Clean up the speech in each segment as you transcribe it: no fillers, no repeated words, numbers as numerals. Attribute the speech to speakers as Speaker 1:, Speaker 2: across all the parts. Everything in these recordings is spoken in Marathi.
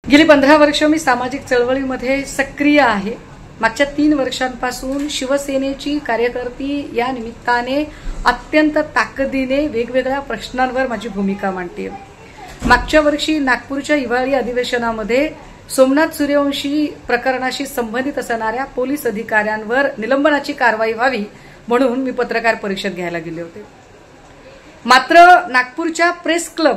Speaker 1: गेली 15 वर्ष मी सामाजिक चळवळीमध्ये सक्रिय आहे। मागच्या 3 वर्षांपासून शिवसेनेची कार्यकर्ती या निमित्ताने अत्यंत ताकदीने वेगवेगळ्या प्रश्नांवर माझी भूमिका मांडते। मागच्या वर्षी नागपूरच्या हिवाळी अधिवेशनामध्ये सोमनाथ सूर्यवंशी प्रकरणाशी संबंधित असणाऱ्या पोलीस अधिकाऱ्यांवर निलंबनाची कारवाई व्हावी म्हणून मी पत्रकार परिषद घ्यायला गेले होते। मात्र नागपूरच्या प्रेस क्लब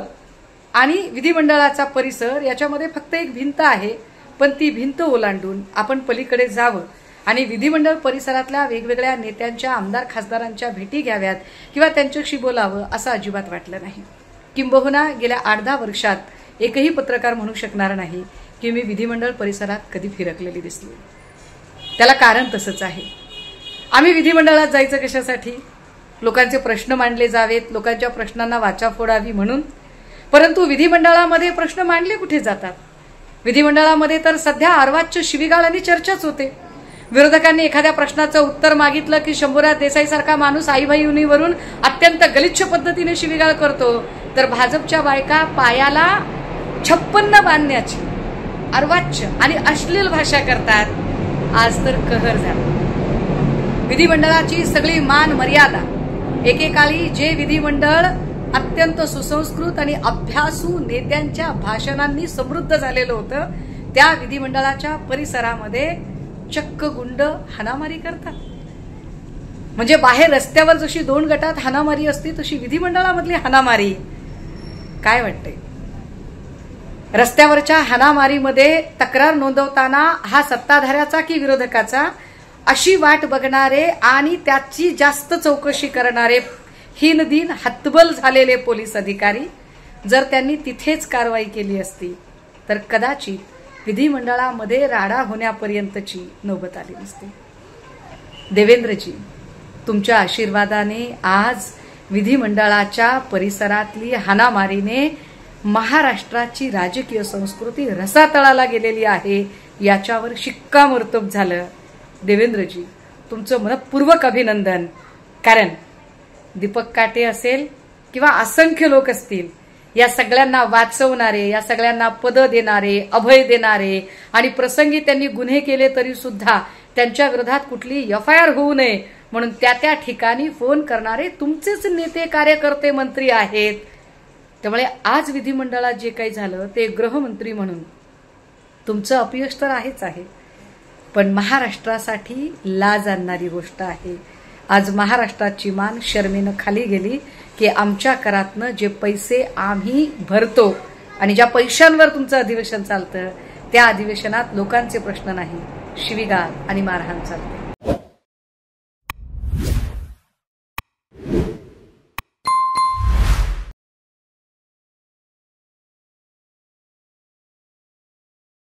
Speaker 1: आणि विधिमंडळाचा परिसर याच्यामध्ये फक्त एक भिंत आहे, पण ती भिंत ओलांडून आपण पलीकडे जावं आणि विधिमंडळ परिसरातल्या वेगवेगळ्या नेत्यांच्या आमदार खासदारांच्या भेटी घ्याव्यात किंवा त्यांच्याशी बोलावं असं अजिबात वाटलं नाही। किंबहुना गेल्या 8-10 वर्षात एकही पत्रकार म्हणू शकणार नाही की मी विधिमंडळ परिसरात कधी फिरकलेली दिसली। त्याला कारण तसंच आहे। आम्ही विधिमंडळात जायचं कशासाठी? लोकांचे प्रश्न मांडले जावेत, लोकांच्या प्रश्नांना वाचा फोडावी म्हणून। परंतु विधिमंडळामध्ये प्रश्न मांडले कुठे जातात? विधिमंडळामध्ये तर सध्या अर्वाच्य शिवीगाळ आणि चर्चाच होते। विरोधकांनी एखाद्या प्रश्नाचं उत्तर मागितलं की शंभूराज देसाई सारखा माणूस आईबाईवरून अत्यंत गलिच्छ पद्धतीने शिवीगाळ करतो, तर भाजपच्या बायका पायाला 56 बांधण्याची अर्वाच्य आणि अश्लील भाषा करतात। आज तर कहर झाला। विधिमंडळाची सगळी मान मर्यादा, एकेकाळी जे विधिमंडळ अत्यंत सुसंस्कृत आणि अभ्यासू नेत्यांच्या भाषणांनी समृद्ध झालेलं होतं, त्या विधिमंडळाच्या परिसरामध्ये चक्क गुंड हाणामारी करतात। म्हणजे बाहेर रस्त्यावर जशी 2 गटात हाणामारी असते तशी विधिमंडळामधली हाणामारी। काय वाटते? रस्त्यावरच्या हाणामारीमध्ये तक्रार नोंदवताना हा सत्ताधाऱ्याचा की विरोधकाचा अशी वाट बघणारे आणि त्याची जास्त चौकशी करणारे हिनदिन हतबल झालेले पोलीस अधिकारी जर त्यांनी तिथेच कारवाई केली असती तर कदाचित विधिमंडळामध्ये राडा होण्यापर्यंतची नौबत आली नसती। देवेंद्रजी, तुमच्या आशीर्वादाने आज विधिमंडळाच्या परिसरातली हाणामारीने महाराष्ट्राची राजकीय संस्कृती रसातळाला गेलेली आहे याच्यावर शिक्कामोर्तब झालं। देवेंद्रजी, तुमचं मनपूर्वक अभिनंदन। कारण दीपक काटे असेल किंवा असंख्य लोक असतील, या सगळ्यांना वाचवणारे, या सगळ्यांना पद देणारे, अभय देणारे आणि प्रसंगी त्यांनी गुन्हे केले तरी सुद्धा त्यांच्या विरोधात कुठली FIR होऊ नये म्हणून त्या ठिकाणी फोन करणारे तुमचेच नेते, कार्यकर्ते, मंत्री आहेत। त्यामुळे आज विधिमंडळात जे काही झालं ते गृहमंत्री म्हणून तुमचं अपयश तर आहेच आहे, पण महाराष्ट्रासाठी लाज आणणारी गोष्ट आहे। आज महाराष्ट्राची मान शर्मेनं खाली गेली की आमच्या करातनं जे पैसे आम्ही भरतो आणि ज्या पैशांवर तुमचं अधिवेशन चालतं त्या अधिवेशनात लोकांचे प्रश्न नाही, शिवीगाळ आणि मारहाण चालते।